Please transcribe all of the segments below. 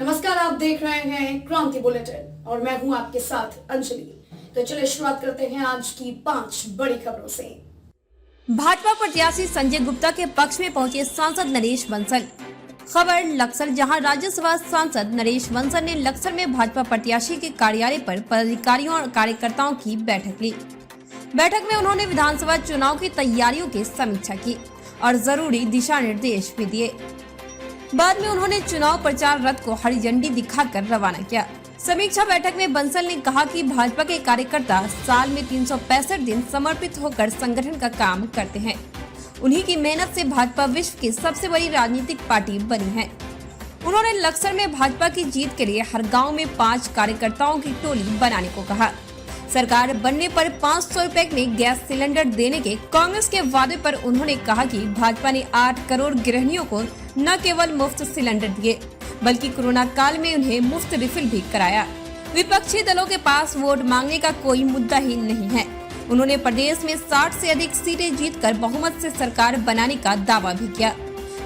नमस्कार, आप देख रहे हैं क्रांति बुलेटिन और मैं हूं आपके साथ अंजलि। तो चलिए शुरुआत करते हैं आज की 5 बड़ी खबरों से। भाजपा प्रत्याशी संजय गुप्ता के पक्ष में पहुंचे सांसद नरेश बंसल। खबर लक्सर, जहां राज्यसभा सांसद नरेश बंसल ने लक्सर में भाजपा प्रत्याशी के कार्यालय पर पदाधिकारियों और कार्यकर्ताओं की बैठक ली। बैठक में उन्होंने विधानसभा चुनाव की तैयारियों की समीक्षा की और जरूरी दिशा निर्देश भी दिए। बाद में उन्होंने चुनाव प्रचार रथ को हरी झंडी दिखाकर रवाना किया। समीक्षा बैठक में बंसल ने कहा कि भाजपा के कार्यकर्ता साल में 365 दिन समर्पित होकर संगठन का काम करते हैं। उन्हीं की मेहनत से भाजपा विश्व की सबसे बड़ी राजनीतिक पार्टी बनी है। उन्होंने लक्सर में भाजपा की जीत के लिए हर गांव में 5 कार्यकर्ताओं की टोली बनाने को कहा। सरकार बनने पर 500 रुपए में गैस सिलेंडर देने के कांग्रेस के वादे पर उन्होंने कहा कि भाजपा ने 8 करोड़ गृहिणियों को न केवल मुफ्त सिलेंडर दिए बल्कि कोरोना काल में उन्हें मुफ्त रिफिल भी कराया। विपक्षी दलों के पास वोट मांगने का कोई मुद्दा ही नहीं है। उन्होंने प्रदेश में 60 से अधिक सीटें जीतकर बहुमत से सरकार बनाने का दावा भी किया।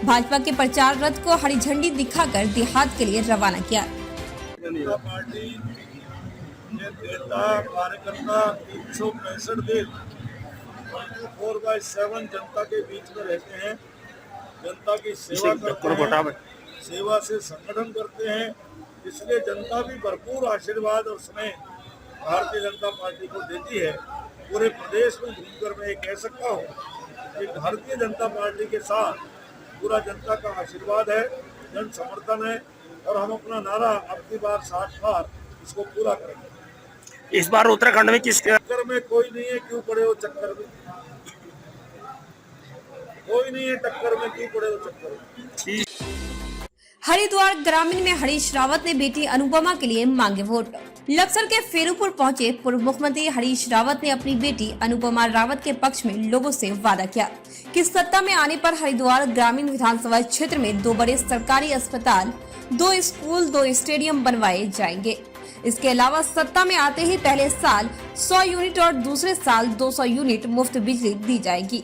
भाजपा के प्रचार रथ को हरी झंडी दिखाकर देहात के लिए रवाना किया। कार्यकर्ता 365 दिन 4/7 जनता के बीच में रहते हैं, जनता की सेवा करते हैं, सेवा से संगठन करते हैं। इसलिए जनता भी भरपूर आशीर्वाद और स्नेह भारतीय जनता पार्टी को देती है। पूरे प्रदेश में घूमकर मैं ये कह सकता हूँ कि भारतीय जनता पार्टी के साथ पूरा जनता का आशीर्वाद है, जन समर्थन है और हम अपना नारा अब की बार 60 बार इसको पूरा करेंगे। इस बार उत्तराखंड में किस चक्कर में कोई नहीं है, क्यों पड़े हो चक्कर में? कोई नहीं है टक्कर में, क्यों पड़े हो चक्कर में? हरिद्वार ग्रामीण में हरीश रावत ने बेटी अनुपमा के लिए मांगे वोट। लक्सर के फेरूपुर पहुंचे पूर्व मुख्यमंत्री हरीश रावत ने अपनी बेटी अनुपमा रावत के पक्ष में लोगों से वादा किया कि सत्ता में आने पर हरिद्वार ग्रामीण विधानसभा क्षेत्र में 2 बड़े सरकारी अस्पताल, 2 स्कूल, 2 स्टेडियम बनवाए जाएंगे। इसके अलावा सत्ता में आते ही पहले साल 100 यूनिट और दूसरे साल 200 यूनिट मुफ्त बिजली दी जाएगी।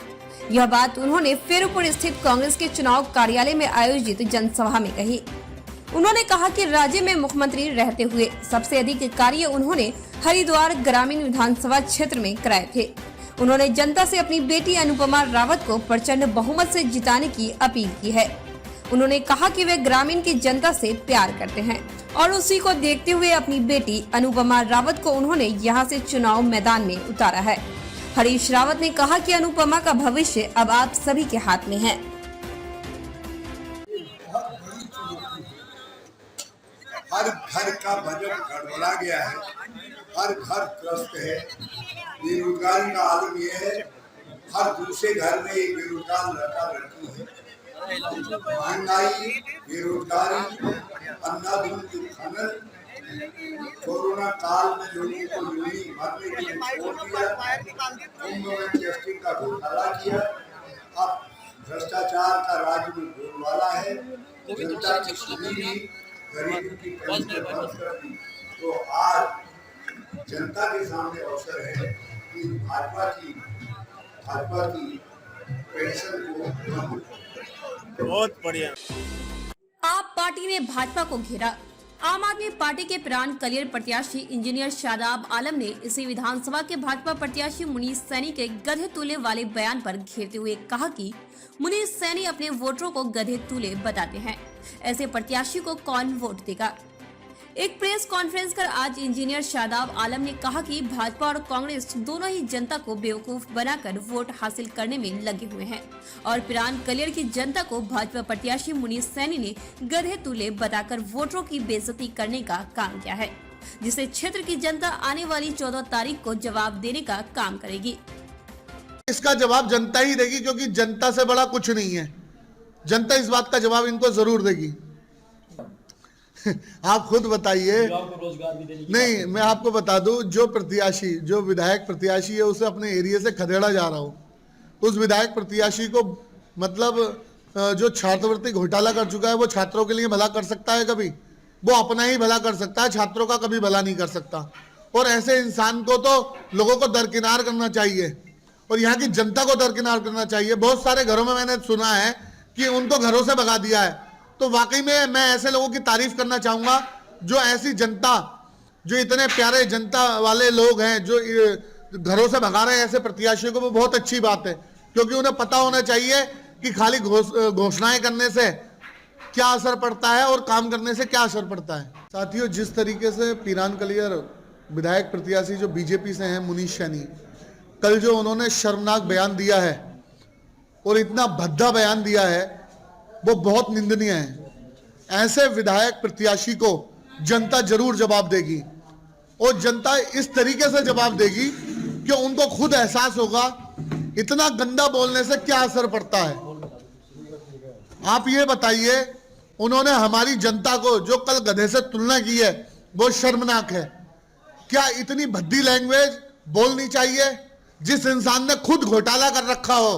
यह बात उन्होंने फेरूपुर स्थित कांग्रेस के चुनाव कार्यालय में आयोजित जनसभा में कही। उन्होंने कहा कि राज्य में मुख्यमंत्री रहते हुए सबसे अधिक कार्य उन्होंने हरिद्वार ग्रामीण विधानसभा क्षेत्र में कराए थे। उन्होंने जनता से अपनी बेटी अनुपमा रावत को प्रचंड बहुमत से जिताने की अपील की है। उन्होंने कहा कि वे ग्रामीण की जनता से प्यार करते हैं और उसी को देखते हुए अपनी बेटी अनुपमा रावत को उन्होंने यहां से चुनाव मैदान में उतारा है। हरीश रावत ने कहा कि अनुपमा का भविष्य अब आप सभी के हाथ में है। हर घर का बजट गड़बड़ा गया है, हर घर त्रस्त है। बेरोजगारी का आलम यह है, हर दूसरे घर में एक बेरोजगार लड़का लड़की है। महंगाई, बेरोजगारी, अंधाधुंध की खनन, कोरोना काल में लोगों को यूं मरने के लिए छोड़ दिया, कुंभ में टेस्टिंग का घोटाला किया, अब भ्रष्टाचार का राज्य में बोलबाला है, जनता की सुनी नहीं, गरीबों की पेंशन बंद कर दी। तो आज जनता के सामने अवसर है कि भाजपा की पेंशन को बहुत बढ़िया। आप पार्टी ने भाजपा को घेरा। आम आदमी पार्टी के प्राण कलियर प्रत्याशी इंजीनियर शादाब आलम ने इसी विधानसभा के भाजपा प्रत्याशी मुनीष सैनी के गधे तूले वाले बयान पर घेरते हुए कहा कि मुनीष सैनी अपने वोटरों को गधे तूले बताते हैं। ऐसे प्रत्याशी को कौन वोट देगा? एक प्रेस कॉन्फ्रेंस कर आज इंजीनियर शादाब आलम ने कहा कि भाजपा और कांग्रेस दोनों ही जनता को बेवकूफ बनाकर वोट हासिल करने में लगे हुए हैं और पिरान कलियर की जनता को भाजपा प्रत्याशी मुनीष सैनी ने गधे तूले बताकर वोटरों की बेइज्जती करने का काम किया है, जिसे क्षेत्र की जनता आने वाली 14 तारीख को जवाब देने का काम करेगी। इसका जवाब जनता ही देगी, क्योंकि जनता से बड़ा कुछ नहीं है। जनता इस बात का जवाब इनको जरूर देगी। आप खुद बताइए। नहीं, मैं आपको बता दूं, जो विधायक प्रत्याशी है उसे अपने एरिया से खदेड़ा जा रहा हो, उस विधायक प्रत्याशी को मतलब जो छात्रवृत्ति घोटाला कर चुका है वो छात्रों के लिए भला कर सकता है? कभी वो अपना ही भला कर सकता है, छात्रों का कभी भला नहीं कर सकता। और ऐसे इंसान को तो लोगों को दरकिनार करना चाहिए और यहाँ की जनता को दरकिनार करना चाहिए। बहुत सारे घरों में मैंने सुना है कि उनको घरों से भगा दिया है, तो वाकई में मैं ऐसे लोगों की तारीफ करना चाहूंगा जो ऐसी जनता, जो इतने प्यारे जनता वाले लोग हैं, जो घरों से भगा रहे हैं ऐसे प्रत्याशियों को, वो बहुत अच्छी बात है, क्योंकि उन्हें पता होना चाहिए कि खाली घोषणाएं करने से क्या असर पड़ता है और काम करने से क्या असर पड़ता है। साथियों, जिस तरीके से पीरान कलियर विधायक प्रत्याशी जो बीजेपी से हैं, मुनीश सैनी, कल जो उन्होंने शर्मनाक बयान दिया है और इतना भद्दा बयान दिया है, वो बहुत निंदनीय है। ऐसे विधायक प्रत्याशी को जनता जरूर जवाब देगी, और जनता इस तरीके से जवाब देगी कि उनको खुद एहसास होगा इतना गंदा बोलने से क्या असर पड़ता है। आप ये बताइए, उन्होंने हमारी जनता को जो कल गधे से तुलना की है वो शर्मनाक है। क्या इतनी भद्दी लैंग्वेज बोलनी चाहिए? जिस इंसान ने खुद घोटाला कर रखा हो,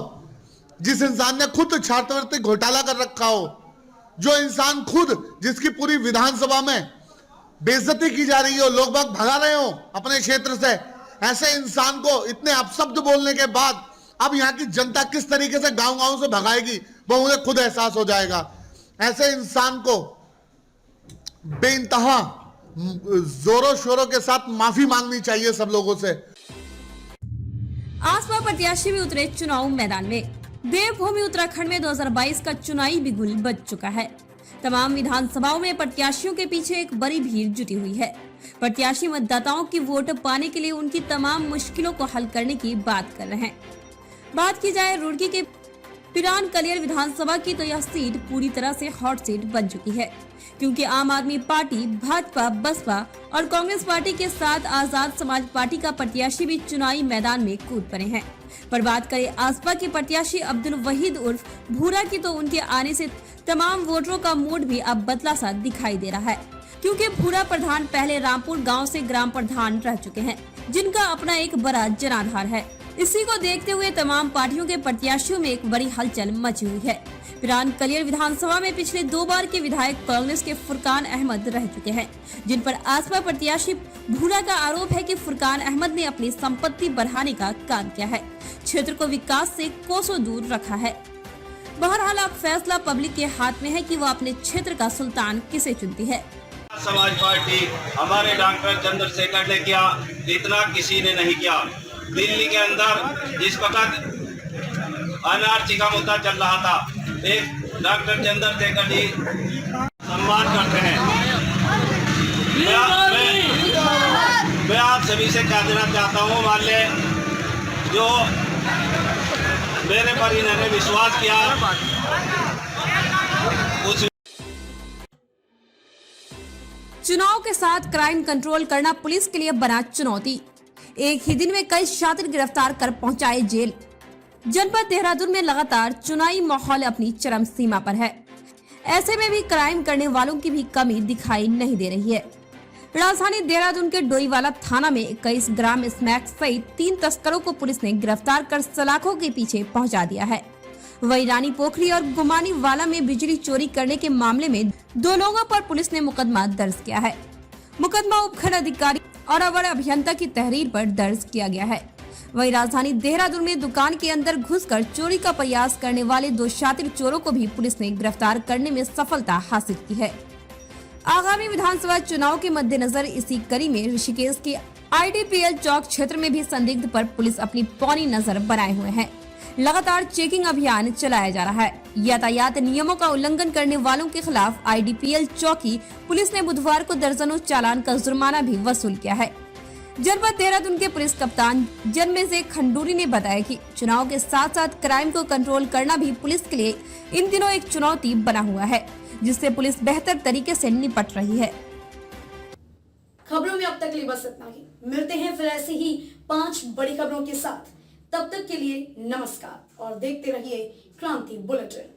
जिस इंसान ने खुद छात्रवृत्ति घोटाला कर रखा हो, जो इंसान खुद, जिसकी पूरी विधानसभा में बेइज्जती की जा रही हो, लोग बाग भगा रहे हो अपने क्षेत्र से, ऐसे इंसान को इतने अपशब्द बोलने के बाद अब यहाँ की जनता किस तरीके से गांव-गांव से भगाएगी वो उन्हें खुद एहसास हो जाएगा। ऐसे इंसान को बेइंतहा जोरों शोरों के साथ माफी मांगनी चाहिए सब लोगों से। आसपा प्रत्याशी भी उतरे चुनाव मैदान में। देवभूमि उत्तराखंड में 2022 का चुनावी बिगुल बज चुका है। तमाम विधानसभाओं में प्रत्याशियों के पीछे एक बड़ी भीड़ जुटी हुई है। प्रत्याशी मतदाताओं की वोट पाने के लिए उनकी तमाम मुश्किलों को हल करने की बात कर रहे हैं। बात की जाए रुड़की के पीरान कलियर विधानसभा की, तो यह सीट पूरी तरह से हॉट सीट बन चुकी है, क्योंकि आम आदमी पार्टी, भाजपा, बसपा और कांग्रेस पार्टी के साथ आजाद समाज पार्टी का प्रत्याशी भी चुनावी मैदान में कूद पड़े हैं। पर बात करें आसपा के प्रत्याशी अब्दुल वहीद उर्फ भूरा की, तो उनके आने से तमाम वोटरों का मूड भी अब बदला सा दिखाई दे रहा है, क्योंकि भूरा प्रधान पहले रामपुर गांव से ग्राम प्रधान रह चुके हैं, जिनका अपना एक बड़ा जनाधार है। इसी को देखते हुए तमाम पार्टियों के प्रत्याशियों में एक बड़ी हलचल मची हुई है। पीरान कलियर विधानसभा में पिछले 2 बार के विधायक कांग्रेस के फुरकान अहमद रह चुके हैं, जिन पर आसपा प्रत्याशी भूरा का आरोप है कि फुरकान अहमद ने अपनी संपत्ति बढ़ाने का काम किया है, क्षेत्र को विकास से कोसों दूर रखा है। बहरहाल अब फैसला पब्लिक के हाथ में है कि वो अपने क्षेत्र का सुल्तान किसे चुनती है। समाज पार्टी हमारे डॉक्टर चंद्रशेखर ने किया, इतना किसी ने नहीं किया। दिल्ली के अंदर जिस वक्त एनआरसी का मुद्दा चल रहा था, एक डॉक्टर चंद्रशेखर जी सम्मान करते हैं। मैं आप सभी से क्या देना चाहता हूँ, मान ले जो मेरे पर इन्होंने विश्वास किया, उस चुनाव के साथ क्राइम कंट्रोल करना पुलिस के लिए बना चुनौती। एक ही दिन में कई शातिर गिरफ्तार कर पहुंचाए जेल। जनपद देहरादून में लगातार चुनावी माहौल अपनी चरम सीमा पर है। ऐसे में भी क्राइम करने वालों की भी कमी दिखाई नहीं दे रही है। राजधानी देहरादून के डोईवाला थाना में 21 ग्राम स्मैक सहित 3 तस्करों को पुलिस ने गिरफ्तार कर सलाखों के पीछे पहुंचा दिया है। वहीं रानी पोखरी और गुमानी वाला में बिजली चोरी करने के मामले में 2 लोगों पर पुलिस ने मुकदमा दर्ज किया है। मुकदमा उपखंड अधिकारी और अवर अभियंता की तहरीर पर दर्ज किया गया है। वहीं राजधानी देहरादून में दुकान के अंदर घुसकर चोरी का प्रयास करने वाले 2 शातिर चोरों को भी पुलिस ने गिरफ्तार करने में सफलता हासिल की है। आगामी विधानसभा चुनाव के मद्देनजर इसी कड़ी में ऋषिकेश के IDPL चौक क्षेत्र में भी संदिग्ध पर पुलिस अपनी पैनी नजर बनाए हुए है। लगातार चेकिंग अभियान चलाया जा रहा है। यातायात नियमों का उल्लंघन करने वालों के खिलाफ IDPL चौकी पुलिस ने बुधवार को दर्जनों चालान का जुर्माना भी वसूल किया है। जनपद देहरादून के पुलिस कप्तान जन्मेजय खंडूरी ने बताया कि चुनाव के साथ साथ क्राइम को कंट्रोल करना भी पुलिस के लिए इन दिनों एक चुनौती बना हुआ है, जिससे पुलिस बेहतर तरीके से निपट रही है। खबरों में अब तक लिए बस इतना ही। मिलते हैं फिर ऐसे ही 5 बड़ी खबरों के साथ। तब तक के लिए नमस्कार और देखते रहिए क्रांति बुलेटिन।